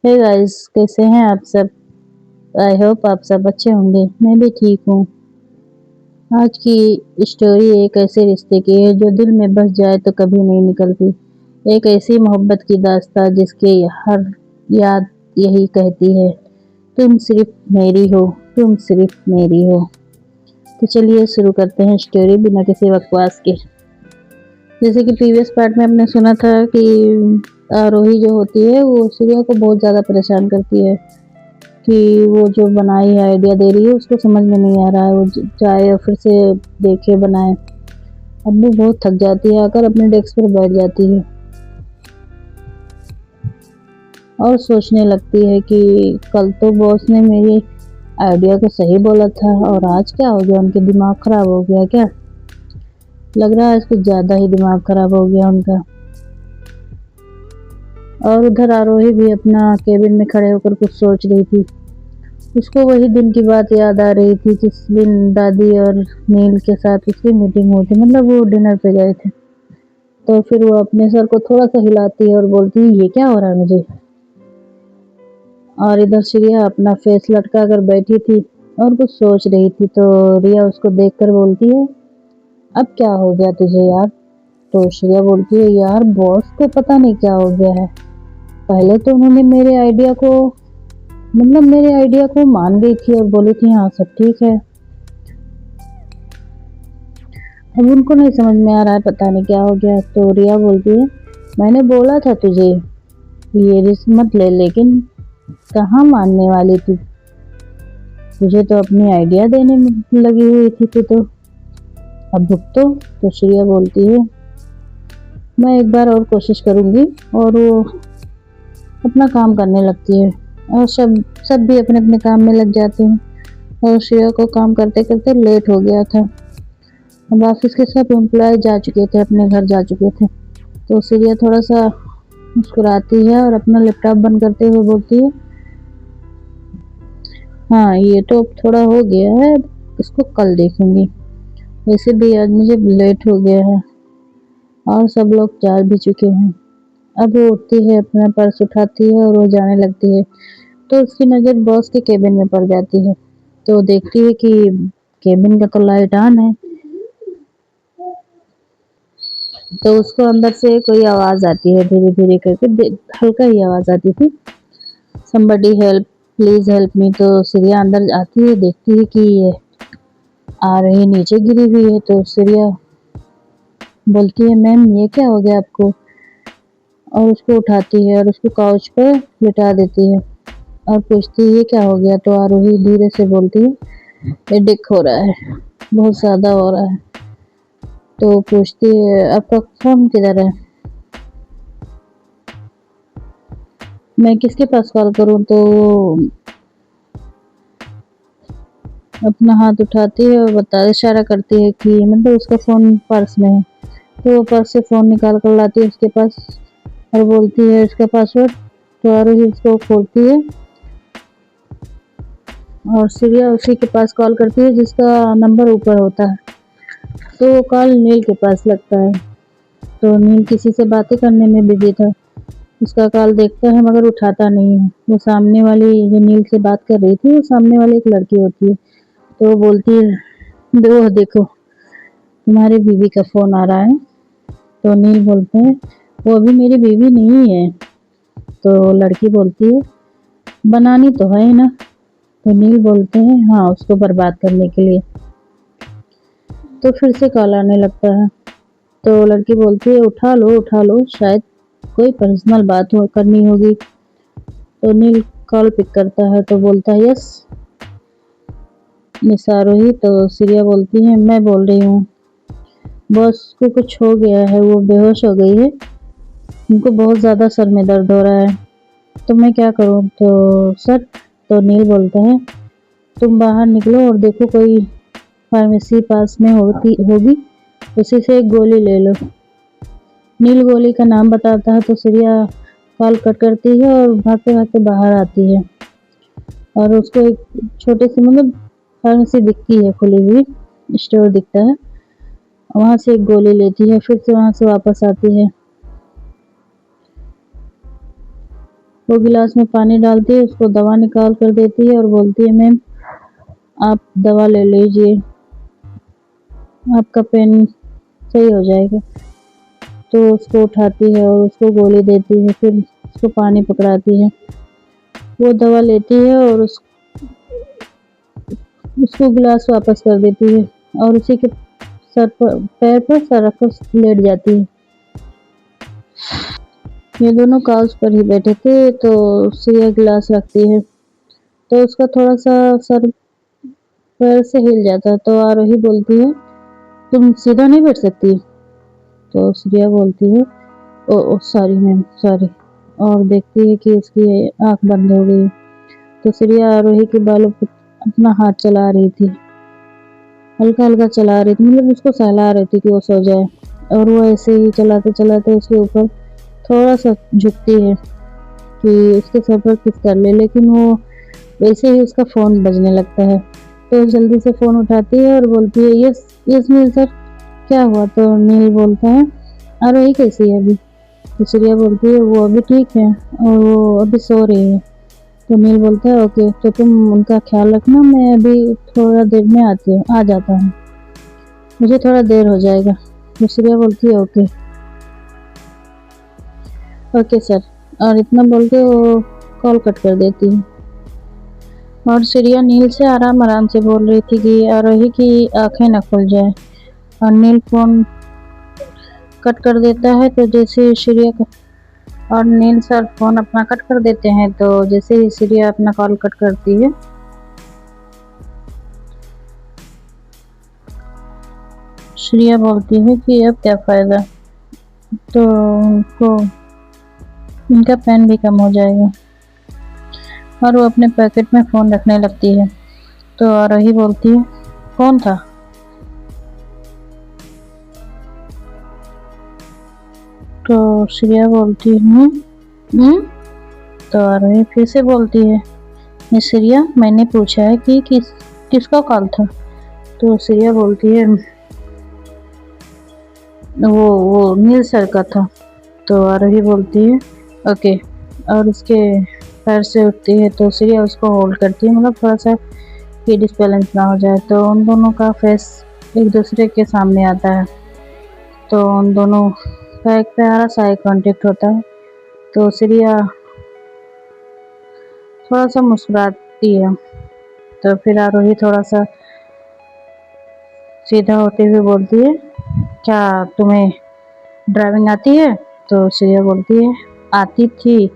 Hey guys, कैसे हैं आप सब? आई होप आप सब अच्छे होंगे। मैं भी ठीक हूँ। आज की स्टोरी एक ऐसे रिश्ते की है जो दिल में बस जाए तो कभी नहीं निकलती। एक ऐसी मोहब्बत की दास्तां जिसकी हर याद यही कहती है, तुम सिर्फ मेरी हो, तुम सिर्फ मेरी हो। तो चलिए शुरू करते हैं स्टोरी बिना किसी बकवास के। जैसे कि प्रीवियस पार्ट में हमने सुना था कि आरोही जो होती है वो सूर्या को बहुत ज़्यादा परेशान करती है कि वो जो बनाई है आइडिया दे रही है उसको समझ में नहीं आ रहा है, वो चाहे और फिर से देखे बनाए। अब वो बहुत थक जाती है, आकर अपने डेस्क पर बैठ जाती है और सोचने लगती है कि कल तो बॉस ने मेरी आइडिया को सही बोला था और आज क्या हो गया, उनके दिमाग खराब हो गया क्या? लग रहा है आज कुछ ज़्यादा ही दिमाग खराब हो गया उनका। और उधर आरोही भी अपना केबिन में खड़े होकर कुछ सोच रही थी। उसको वही दिन की बात याद आ रही थी जिस दिन दादी और नील के साथ उसकी मीटिंग हुई थी, मतलब वो डिनर पे गए थे। तो फिर वो अपने सर को थोड़ा सा हिलाती है और बोलती है ये क्या हो रहा है मुझे। और इधर श्रेया अपना फेस लटका कर बैठी थी और कुछ सोच रही थी, तो रिया उसको देखकर बोलती है अब क्या हो गया तुझे यार? तो श्रेया बोलती है यार बॉस को पता नहीं क्या हो गया है। पहले तो उन्होंने मेरे आइडिया को मान गई थी और बोली थी हाँ सब ठीक है। अब उनको नहीं समझ में आ रहा है पता नहीं क्या हो गया। तो रिया बोलती है मैंने बोला था तुझे ये रिस्क मत ले, लेकिन कहाँ मानने वाली थी। तुझे तो अपनी आइडिया देने में लगी हुई थी तू तो। अब भुगतो। तो श्रेया बोलती है मैं एक बार और कोशिश करूंगी। और वो अपना काम करने लगती है और सब सब भी अपने अपने काम में लग जाते हैं। और श्रेया को काम करते करते लेट हो गया था। अब ऑफिस के सब एम्प्लॉय जा चुके थे, अपने घर जा चुके थे। तो श्रेया थोड़ा सा मुस्कुराती है और अपना लैपटॉप बंद करते हुए बोलती है हाँ ये तो अब थोड़ा हो गया है, इसको कल देखूंगी। वैसे भी आज मुझे लेट हो गया है और सब लोग जा भी चुके हैं। अब वो उठती है, अपना पर्स उठाती है और वो जाने लगती है। तो उसकी नज़र बॉस के केबिन में पड़ जाती है। तो देखती है कि केबिन का तो लाइट ऑन है। तो उसको अंदर से कोई आवाज आती है, धीरे धीरे करके हल्का ही आवाज आती थी, somebody help, please help me. तो सीरिया अंदर आती है, देखती है कि ये आ रही नीचे गिरी हुई है। तो सीरिया बोलती है मैम ये क्या हो गया आपको? और उसको उठाती है और उसको काउच पर लिटा देती है और पूछती है ये क्या हो गया? तो आरोही धीरे से बोलती है हेडेक हो रहा है, बहुत ज्यादा हो रहा है। तो पूछती है आपका फोन किधर है? मैं किसके पास कॉल करूं? तो अपना हाथ उठाती है और बता इशारा करती है कि मतलब उसका फोन पर्स में है। तो वो पर्स से फोन निकाल कर लाती है उसके पास और बोलती है इसका पासवर्ड। तो आरोही उसको खोलती है और सीरिया उसी के पास कॉल करती है जिसका नंबर ऊपर होता है। तो वो कॉल नील के पास लगता है। तो नील किसी से बातें करने में बिजी था। उसका कॉल देखता है मगर उठाता नहीं है। वो सामने वाली जो नील से बात कर रही थी वो सामने वाली एक लड़की होती है। तो वो बोलती है दो देखो तुम्हारी बीवी का फोन आ रहा है। तो नील बोलते हैं वो अभी मेरी बीवी नहीं है। तो लड़की बोलती है बनानी तो है ना। तो नील बोलते हैं हाँ उसको बर्बाद करने के लिए। तो फिर से कॉल आने लगता है। तो लड़की बोलती है उठा लो शायद कोई पर्सनल बात हो करनी होगी। तो नील कॉल पिक करता है तो बोलता है यस मिस आरोही। तो सीरिया बोलती है मैं बोल रही हूँ बॉस को कुछ हो गया है, वो बेहोश हो गई है, उनको बहुत ज़्यादा सर में दर्द हो रहा है, तो मैं क्या करूँ? तो सर, तो नील बोलता है तुम बाहर निकलो और देखो कोई फार्मेसी पास में होती होगी, उसी से एक गोली ले लो। नील गोली का नाम बताता है तो सीरिया कॉल कट करती है और भागते भागते बाहर आती है और उसको एक छोटे से मतलब फार्मेसी दिखती है, खुली हुई स्टोर दिखता है। वहां से एक गोली लेती है, फिर से वहां से वापस आती है वो गिलास में पानी डालती है, उसको दवा निकाल कर देती है और बोलती है मैम आप दवा ले लीजिए, आपका पेन सही हो जाएगा। तो उसको उठाती है और उसको गोली देती है, फिर उसको पानी पकड़ाती है, वो दवा लेती है और उसको गिलास वापस कर देती है और उसी के सर पर पैर पर सर रख कर लेट जाती है। ये दोनों काउच पर ही बैठे थे, तो श्रेया गिलास रखती है तो उसका थोड़ा सा सर पैर से हिल जाता है, तो आरोही बोलती है तुम सीधा नहीं बैठ सकती? तो श्रेया बोलती है ओ सॉरी मैम सॉरी, और देखती है कि उसकी आंख बंद हो गई। तो श्रेया आरोही के बालों पर अपना हाथ चला रही थी, हल्का हल्का चला रही थी, मतलब उसको सहला रही थी कि वो सो जाए, और वो ऐसे ही चलाते चलाते उसके ऊपर थोड़ा सा झुकती है कि उसके सर पर किस कर ले, लेकिन वो वैसे ही उसका फ़ोन बजने लगता है। तो जल्दी से फ़ोन उठाती है और बोलती है यस यस नील सर, क्या हुआ? तो नील बोलता है आरोही कैसी है अभी? तो श्रेया बोलती है वो अभी ठीक है और वो अभी सो रही है। तो नील बोलता है ओके, तो तुम उनका ख्याल रखना, मैं अभी थोड़ा देर में आ जाता हूँ, मुझे थोड़ा देर हो जाएगा। तो श्रेया बोलती है ओके ओके सर, और इतना बोल के वो कॉल कट कर देती है। और श्रेया नील से आराम आराम से बोल रही थी कि आरोही की आंखें न खुल जाए, और नील फोन कट कर देता है। तो जैसे श्रेया और नील सर फोन अपना कट कर देते हैं, तो जैसे ही श्रेया अपना कॉल कट करती है, श्रेया बोलती है कि अब क्या फायदा, तो उनको उनका पेन भी कम हो जाएगा, और वो अपने पैकेट में फ़ोन रखने लगती है। तो आरोही बोलती है कौन था? तो श्रेया बोलती है तो आरोही फिर से बोलती है मिस श्रेया, मैंने पूछा है कि किसका कॉल था? तो श्रेया बोलती है वो नील सर का था। तो आरोही बोलती है ओके, और उसके पैर से उठती है, तो श्रेया उसको होल्ड करती है, मतलब थोड़ा सा कि डिस्बैलेंस ना हो जाए। तो उन दोनों का फेस एक दूसरे के सामने आता है, तो उन दोनों का एक प्यारा सा आई कांटेक्ट होता है। तो श्रेया थोड़ा सा मुस्कुराती है, तो फिर आरोही थोड़ा सा सीधा होते हुए बोलती है क्या तुम्हें ड्राइविंग आती है? तो श्रेया बोलती है आती थी,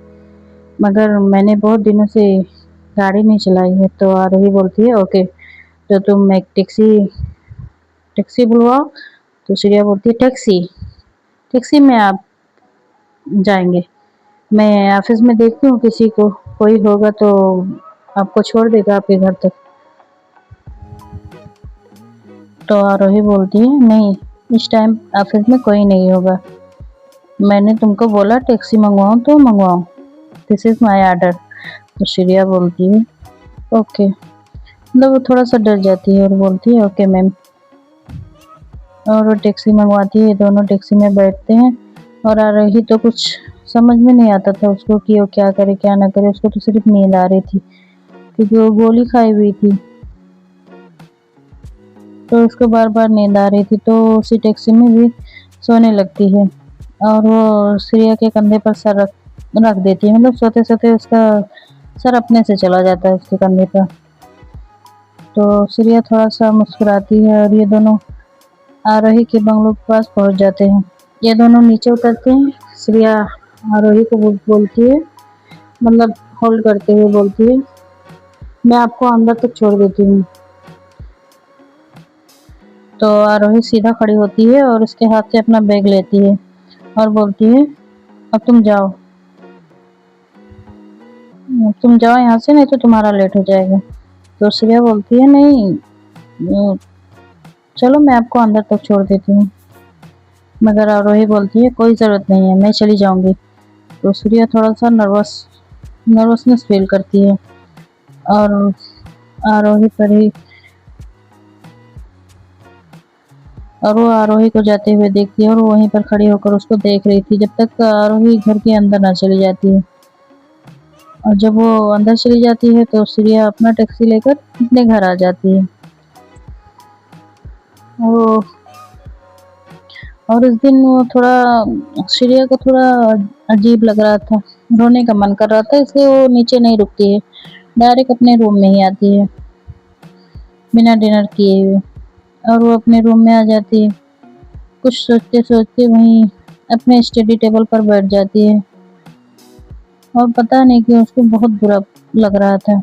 मगर मैंने बहुत दिनों से गाड़ी नहीं चलाई है। तो आरोही बोलती है ओके, तो तुम एक टैक्सी बुलवाओ। तो श्रेया बोलती है टैक्सी टैक्सी में आप जाएंगे? मैं ऑफिस में देखती हूँ किसी को, कोई होगा तो आपको छोड़ देगा आपके घर तक। तो आरोही बोलती है नहीं, इस टाइम ऑफिस में कोई नहीं होगा, मैंने तुमको बोला टैक्सी मंगवाऊँ तो मंगवाऊँ, दिस इज़ माई ऑर्डर। तो श्रेया बोलती है ओके, मतलब वो थोड़ा सा डर जाती है और बोलती है ओके मैम, और वो टैक्सी मंगवाती है। दोनों टैक्सी में बैठते हैं, और आरोही तो कुछ समझ में नहीं आता था उसको कि वो क्या करे क्या ना करे, उसको तो सिर्फ नींद आ रही थी क्योंकि वो गोली खाई हुई थी, तो उसको बार बार नींद आ रही थी, तो उसी टैक्सी में भी सोने लगती है, और वो श्रेया के कंधे पर सर रख देती है, मतलब सोते सोते उसका सर अपने से चला जाता है उसके कंधे पर। तो श्रेया थोड़ा सा मुस्कुराती है, और ये दोनों आरोही के बंगलों के पास पहुंच जाते हैं। ये दोनों नीचे उतरते हैं, श्रेया आरोही को बोलती है, मतलब होल्ड करते हुए बोलती है मैं आपको अंदर तक छोड़ देती हूँ। तो आरोही सीधा खड़ी होती है और उसके हाथ से अपना बैग लेती है और बोलती है अब तुम जाओ यहाँ से, नहीं तो तुम्हारा लेट हो जाएगा। तो श्रेया बोलती है नहीं, चलो मैं आपको अंदर तक छोड़ देती हूँ, मगर आरोही बोलती है कोई ज़रूरत नहीं है, मैं चली जाऊँगी। तो श्रेया थोड़ा सा नर्वसनेस फील करती है, और आरोही पर ही और वो आरोही को जाते हुए देखती है, और वो वहीं पर खड़ी होकर उसको देख रही थी जब तक आरोही घर के अंदर ना चली जाती है। और जब वो अंदर चली जाती है तो श्रेया अपना टैक्सी लेकर अपने घर आ जाती है। वो और उस दिन वो थोड़ा श्रेया को थोड़ा अजीब लग रहा था, रोने का मन कर रहा था, इसलिए वो नीचे नहीं रुकती है, डायरेक्ट अपने रूम में ही आती है बिना डिनर किए हुए। और वो अपने रूम में आ जाती है, कुछ सोचते सोचते वहीं अपने स्टडी टेबल पर बैठ जाती है। और पता नहीं कि उसको बहुत बुरा लग रहा था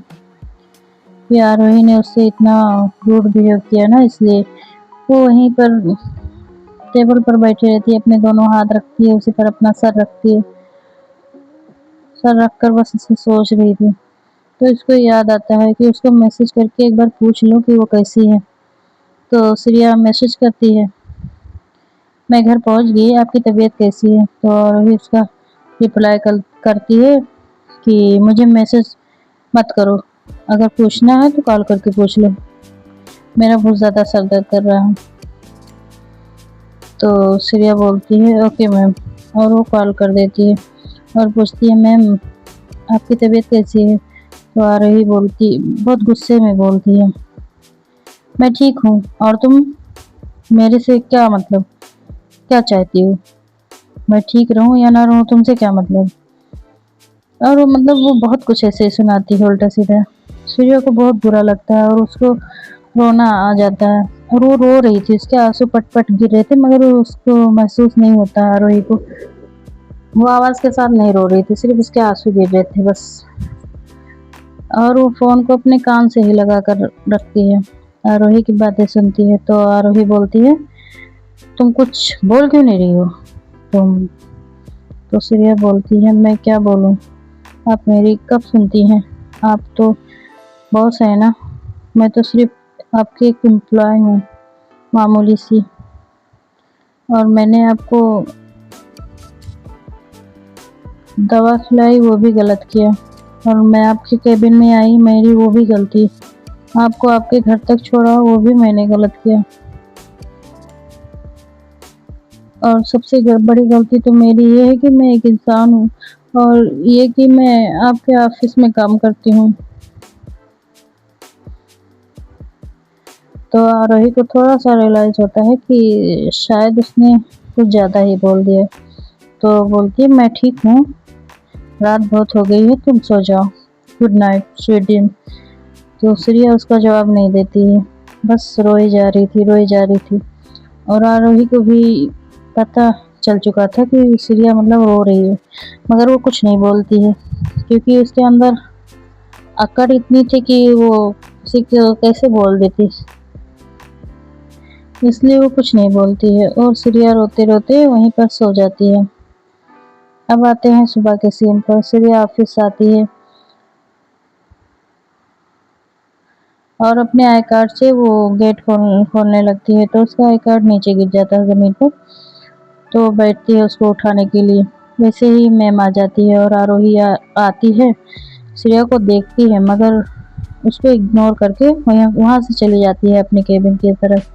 कि आरोही ने उससे इतना रूड बिहेव किया ना, इसलिए वो वहीं पर टेबल पर बैठी रहती है, अपने दोनों हाथ रखती है, उसी पर अपना सर रखती है, सर रखकर बस इसे सोच रही थी। तो इसको याद आता है कि उसको मैसेज करके एक बार पूछ लो कि वो कैसी है। तो श्रेया मैसेज करती है, मैं घर पहुंच गई, आपकी तबीयत कैसी है। तो आरोही उसका रिप्लाई करती है कि मुझे मैसेज मत करो, अगर पूछना है तो कॉल करके पूछ लो, मेरा बहुत ज़्यादा सर दर्द कर रहा है। तो श्रेया बोलती है ओके मैम, और वो कॉल कर देती है और पूछती है मैम आपकी तबीयत कैसी है। तो आरोही बोलती बहुत गुस्से में बोलती है, मैं ठीक हूँ, और तुम, मेरे से क्या मतलब, क्या चाहती हो, मैं ठीक रहूँ या ना रहूँ, तुमसे क्या मतलब। और वो मतलब वो बहुत कुछ ऐसे सुनाती है उल्टा सीधा। सूर्या को बहुत बुरा लगता है और उसको रोना आ जाता है, और वो रो रही थी, उसके आंसू पट पट गिर रहे थे, मगर उसको महसूस नहीं होता आरोही को, वो आवाज़ के साथ नहीं रो रही थी, सिर्फ उसके आंसू गिर रहे थे बस। और वो फ़ोन को अपने कान से ही लगा कर रखती है, आरोही की बातें सुनती है। तो आरोही बोलती है तुम कुछ बोल क्यों नहीं रही हो तुम। तो सूर्या बोलती है मैं क्या बोलूँ, आप मेरी कब सुनती हैं, आप तो बॉस है ना, मैं तो सिर्फ आपकी एक एम्प्लॉय हूँ, मामूली सी, और मैंने आपको दवा खिलाई वो भी गलत किया, और मैं आपके केबिन में आई, मेरी वो भी गलती, आपको आपके घर तक छोड़ा वो भी मैंने गलत किया, और सबसे बड़ी गलती तो मेरी ये है कि मैं एक इंसान हूँ, और ये कि मैं आपके ऑफिस में काम करती हूँ। तो आरोही को थोड़ा सा रियलाइज होता है कि शायद उसने कुछ ज़्यादा ही बोल दिया। तो बोलती है मैं ठीक हूँ, रात बहुत हो गई है, तुम सो जाओ, गुड नाइट स्वीट ड्रीम। तो श्रेया उसका जवाब नहीं देती है, बस रोई जा रही थी, रोई जा रही थी। और आरोही को भी पता चल चुका था कि श्रेया मतलब रो रही है, मगर वो कुछ नहीं बोलती है, क्योंकि उसके अंदर अकड़ इतनी थी कि वो किसी को कैसे बोल देती, इसलिए वो कुछ नहीं बोलती है, और श्रेया रोते रोते वहीं पर सो जाती है। अब आते हैं सुबह के सीन पर। श्रेया ऑफिस आती है और अपने आई कार्ड से वो गेट खोलने लगती है, तो उसका आई कार्ड नीचे गिर जाता है ज़मीन पर। तो बैठती है उसको उठाने के लिए, वैसे ही मैम आ जाती है और आरोही आती है, श्रेया को देखती है, मगर उसको इग्नोर करके वहाँ से चली जाती है अपने केबिन की तरफ।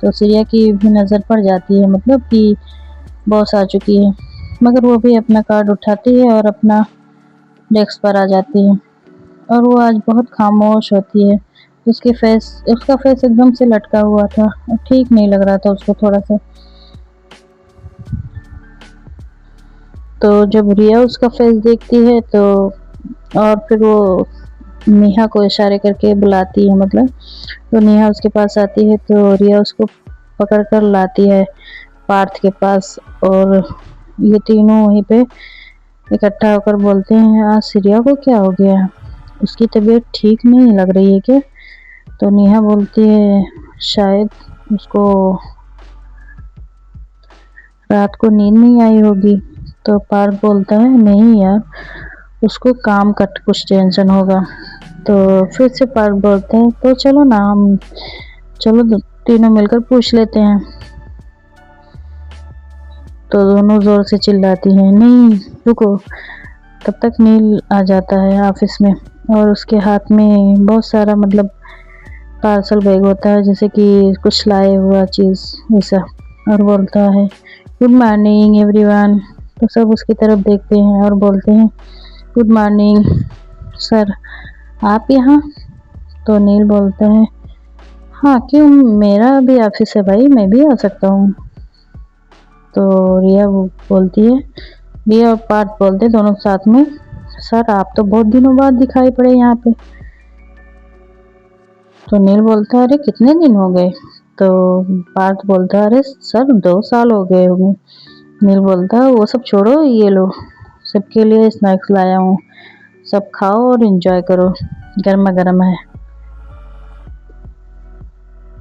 तो श्रेया की भी नज़र पड़ जाती है, मतलब कि बॉस आ चुकी है, मगर वो भी अपना कार्ड उठाती है और अपना डेस्क पर आ जाती है, और वो आज बहुत खामोश होती है, उसका फेस एकदम से लटका हुआ था और ठीक नहीं लग रहा था उसको थोड़ा सा। तो जब रिया उसका फेस देखती है तो, और फिर वो नेहा को इशारे करके बुलाती है, मतलब तो नेहा उसके पास आती है, तो रिया उसको पकड़ कर लाती है पार्थ के पास, और ये तीनों वहीं पे इकट्ठा होकर बोलते हैं आज श्रेया को क्या हो गया, उसकी तबीयत ठीक नहीं लग रही है क्या। तो नेहा बोलती है शायद उसको रात को नींद नहीं आई होगी। तो पार्थ बोलता है नहीं यार, उसको काम का कुछ टेंशन होगा। तो फिर से पार्थ बोलते हैं तो चलो ना हम, चलो तीनों मिलकर पूछ लेते हैं। तो दोनों जोर से चिल्लाती हैं नहीं रुको। तब तक नील आ जाता है ऑफिस में, और उसके हाथ में बहुत सारा मतलब पार्सल बैग होता है, जैसे कि कुछ लाए हुआ चीज़ ऐसा, और बोलता है गुड मॉर्निंग एवरीवन। तो सब उसकी तरफ देखते हैं और बोलते हैं गुड मॉर्निंग। सर आप यहाँ? तो नील बोलता है हाँ क्यों, मेरा भी ऑफिस है भाई, मैं भी आ सकता हूँ। तो रिया वो बोलती है, रिया और पार्थ बोलते हैं दोनों साथ में, सर आप तो बहुत दिनों बाद दिखाई पड़े यहाँ पे। तो नील बोलता है अरे कितने दिन हो गए? तो पार्थ बोलता है अरे सर 2 साल हो गए होंगे। नील बोलता है वो सब छोड़ो, ये लो सबके लिए स्नैक्स लाया हूँ, सब खाओ और एंजॉय करो, गर्मा गर्म है।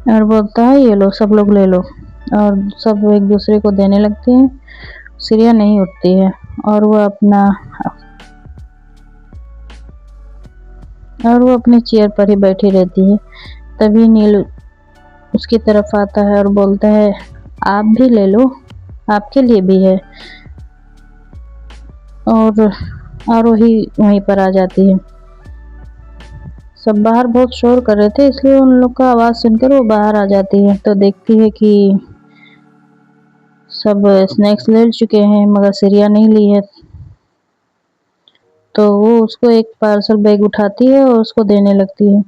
और बोलता है ये लो सब लोग ले लो, और सब एक दूसरे को देने लगते हैं। श्रेया नहीं उठती है और वो अपनी चेयर पर ही बैठी रहती है। तभी नील उसकी तरफ आता है और बोलता है आप भी ले लो, आपके लिए भी है। और आरोही वहीं पर आ जाती है। सब बाहर बहुत शोर कर रहे थे, इसलिए उन लोग का आवाज़ सुनकर वो बाहर आ जाती है। तो देखती है कि सब स्नैक्स ले चुके हैं मगर श्रेया नहीं ली है। तो वो उसको एक पार्सल बैग उठाती है और उसको देने लगती है।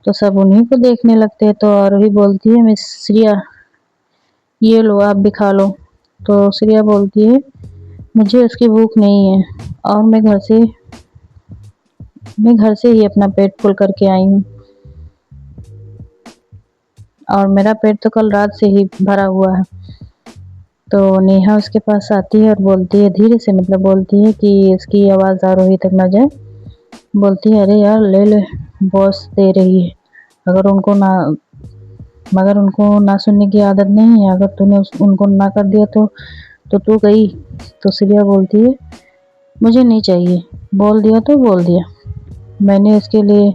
तो सब उन्हीं को देखने लगते हैं। तो आरोही बोलती है मिस श्रेया ये लो आप भी खा लो। तो श्रेया बोलती है मुझे उसकी भूख नहीं है और मैं घर से ही अपना पेट फुल करके आई हूँ, और मेरा पेट तो कल रात से ही भरा हुआ है। तो नेहा उसके पास आती है और बोलती है धीरे से, मतलब बोलती है कि इसकी आवाज़ आरोही तक ना जाए। बोलती है अरे यार ले ले, बॉस दे रही है, अगर उनको ना मगर उनको ना सुनने की आदत नहीं है, अगर तूने उनको ना कर दिया तो तू गई। तो श्रेया बोलती है मुझे नहीं चाहिए, बोल दिया तो बोल दिया, मैंने उसके लिए,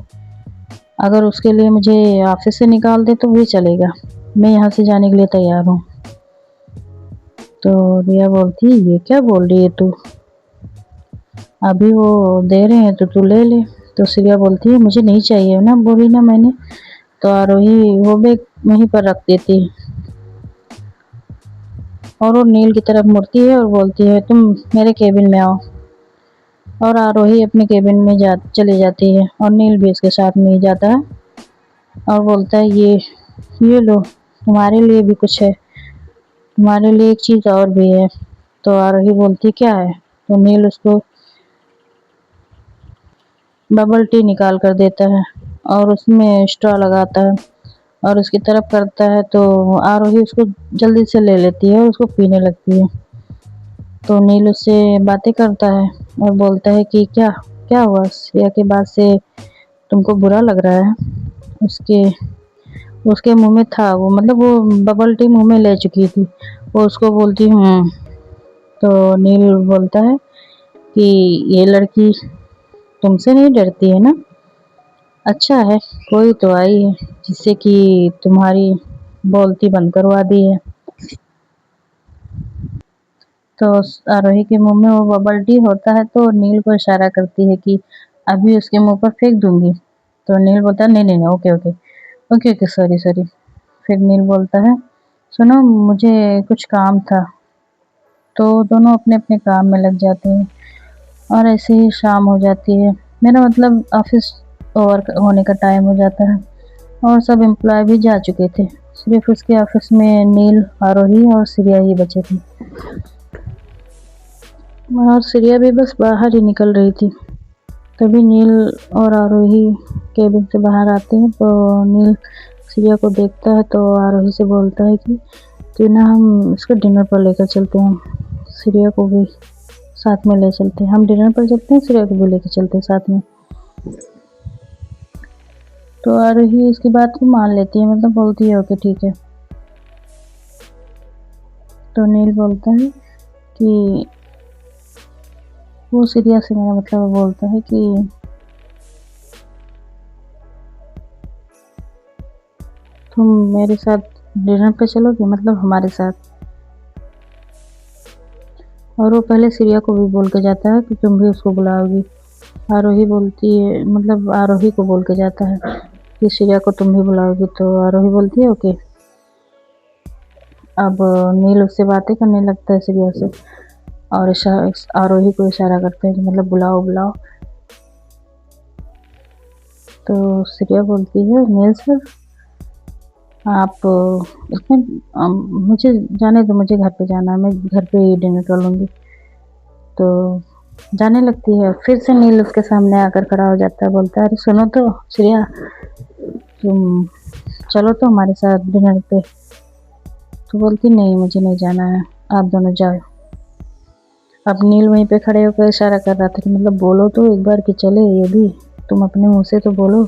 अगर उसके लिए मुझे ऑफिस से निकाल दे तो भी चलेगा, मैं यहाँ से जाने के लिए तैयार हूँ। तो रिया बोलती है ये क्या बोल रही है तू, अभी वो दे रहे हैं तो तू ले ले। तो श्रेया बोलती है मुझे नहीं चाहिए ना, बोली ना मैंने। तो आरोही वो बैग वहीं पर रख देती है और वो नील की तरफ मुड़ती है और बोलती है तुम मेरे केबिन में आओ। और आरोही अपने केबिन में चली जाती है और नील भी उसके साथ में ही जाता है और बोलता है ये लो तुम्हारे लिए भी कुछ है, तुम्हारे लिए एक चीज़ और भी है। तो आरोही बोलती क्या है? तो नील उसको बबल टी निकाल कर देता है और उसमें स्ट्रॉ लगाता है और उसकी तरफ करता है। तो आरोही उसको जल्दी से ले लेती है और उसको पीने लगती है। तो नील उससे बातें करता है और बोलता है कि क्या क्या हुआ, श्रेया के बाद से तुमको बुरा लग रहा है? उसके उसके मुंह में था वो, मतलब वो बबल टी मुंह में ले चुकी थी। वो उसको बोलती तो नील बोलता है कि ये लड़की तुमसे नहीं डरती है ना, अच्छा है कोई तो आई है जिससे कि तुम्हारी बोलती बंद करवा दी है। तो आरोही के मुंह में वो बबल टी होता है तो नील को इशारा करती है कि अभी उसके मुंह पर फेंक दूंगी। तो नील बोलता है नहीं नहीं नहीं, okay okay okay okay sorry sorry. फिर नील बोलता है सुनो मुझे कुछ काम था। तो दोनों अपने अपने काम में लग जाते हैं और ऐसे ही शाम हो जाती है, मेरा मतलब ऑफिस ओवर होने का टाइम हो जाता है और सब एम्प्लॉय भी जा चुके थे, सिर्फ उसके ऑफिस में नील, आरोही और श्रेया ही बचे थे। और श्रेया भी बस बाहर ही निकल रही थी। तभी नील और आरोही केबिन से बाहर आते हैं। तो नील श्रेया को देखता है तो आरोही से बोलता है कि क्यों ना हम इसको डिनर पर लेकर चलते हैं, श्रेया को भी साथ में ले चलते हैं, हम डिनर पर चलते हैं, श्रेया को भी लेकर चलते हैं साथ में। तो आरोही इसकी बात को मान लेती है, मतलब बोलती है ओके ठीक है। तो नील बोलता है कि वो श्रेया से मेरा मतलब बोलता है कि तुम मेरे साथ डिनर पे चलोगे, मतलब हमारे साथ। और वो पहले श्रेया को भी बोल के जाता है कि तुम भी उसको बुलाओगी। आरोही बोलती है, मतलब आरोही को बोल के जाता है कि श्रेया को तुम भी बुलाओगी। तो आरोही बोलती है ओके। अब नील उससे बातें करने लगता है श्रेया से और आरोही को इशारा करता है कि मतलब बुलाओ बुलाओ। तो श्रेया बोलती है नील सर आप इसमें मुझे जाने दो, मुझे घर पे जाना है, मैं घर पे ही डिनर कर लूँगी। तो जाने लगती है, फिर से नील उसके सामने आकर खड़ा हो जाता है, बोलता है अरे सुनो तो श्रेया, तुम चलो तो हमारे साथ डिनर पे। तो बोलती नहीं मुझे नहीं जाना है, आप दोनों जाओ। अब नील वहीं पे खड़े होकर इशारा कर रहा था कि मतलब बोलो तो एक बार कि चले ये भी, तुम अपने मुंह से तो बोलो।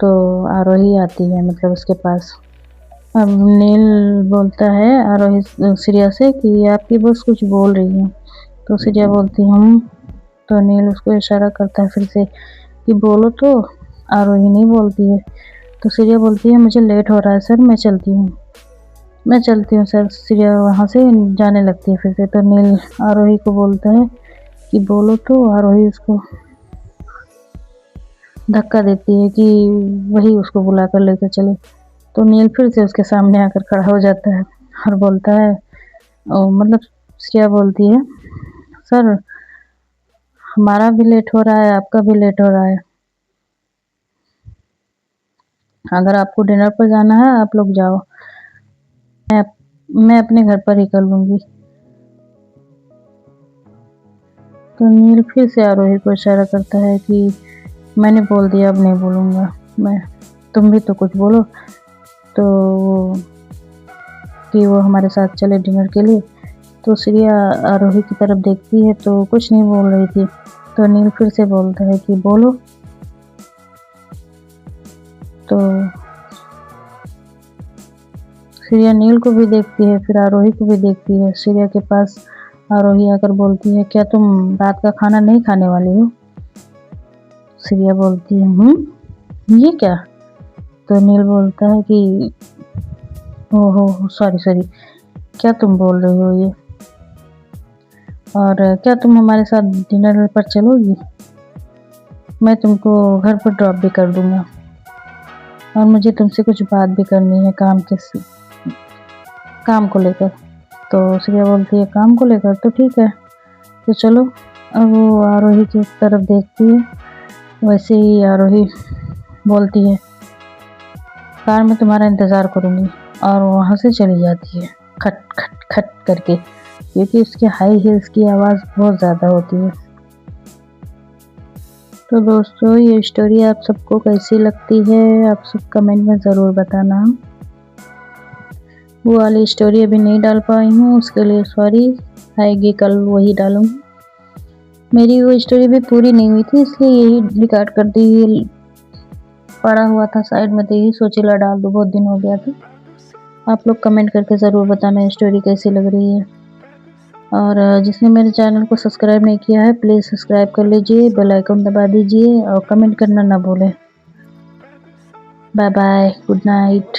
तो आरोही आती है मतलब उसके पास। अब नील बोलता है आरोही श्रेया से कि आपकी बस कुछ बोल रही है। तो श्रेया बोलती हूँ। तो नील उसको इशारा करता है फिर से कि बोलो तो। आरोही नहीं बोलती है। तो श्रेया बोलती है मुझे लेट हो रहा है सर, मैं चलती हूँ, मैं चलती हूँ सर। श्रेया वहाँ से जाने लगती है फिर से। तो नील आरोही को बोलता है कि बोलो तो। आरोही उसको धक्का देती है कि वही उसको बुला कर लेकर चले। तो नील फिर से उसके सामने आकर खड़ा हो जाता है और बोलता है मतलब श्रेया बोलती है सर हमारा भी लेट हो रहा है, आपका भी लेट हो रहा है, अगर आपको डिनर पर जाना है आप लोग जाओ, मैं अपने घर पर ही कर लूँगी। तो नील फिर से आरोही को इशारा करता है कि मैंने बोल दिया, अब नहीं बोलूँगा मैं, तुम भी तो कुछ बोलो। तो कि वो हमारे साथ चले डिनर के लिए। तो श्रेया आरोही की तरफ देखती है तो कुछ नहीं बोल रही थी। तो नील फिर से बोलता है कि बोलो। तो श्रेया नील को भी देखती है, फिर आरोही को भी देखती है। श्रेया के पास आरोही आकर बोलती है क्या तुम रात का खाना नहीं खाने वाली हो? श्रेया बोलती है ये क्या? तो नील बोलता है कि ओहो सॉरी सॉरी, क्या तुम बोल रही हो ये, और क्या तुम हमारे साथ डिनर पर चलोगी? मैं तुमको घर पर ड्रॉप भी कर दूंगा, और मुझे तुमसे कुछ बात भी करनी है काम को लेकर। तो श्रेया बोलती है काम को लेकर, तो ठीक है तो चलो। अब वो आरोही की तरफ देखती है, वैसे ही आरोही बोलती है कार में तुम्हारा इंतज़ार करूँगी, और वहाँ से चली जाती है खट खट खट करके, क्योंकि उसके हाई हील्स की आवाज़ बहुत ज़्यादा होती है। तो दोस्तों ये स्टोरी आप सबको कैसी लगती है आप सब कमेंट में ज़रूर बताना। वो वाली स्टोरी अभी नहीं डाल पाई हूँ, उसके लिए सॉरी, आएगी कल वही डालूँगी। मेरी वो स्टोरी भी पूरी नहीं हुई थी, इसलिए यही रिकॉर्ड कर दी, पड़ा हुआ था साइड में, तो यही सोची ला डाल दूँ, बहुत दिन हो गया था। आप लोग कमेंट करके ज़रूर बताना स्टोरी कैसी लग रही है। और जिसने मेरे चैनल को सब्सक्राइब नहीं किया है प्लीज़ सब्सक्राइब कर लीजिए, बेल आइकन दबा दीजिए और कमेंट करना ना भूलें। Bye bye, good night.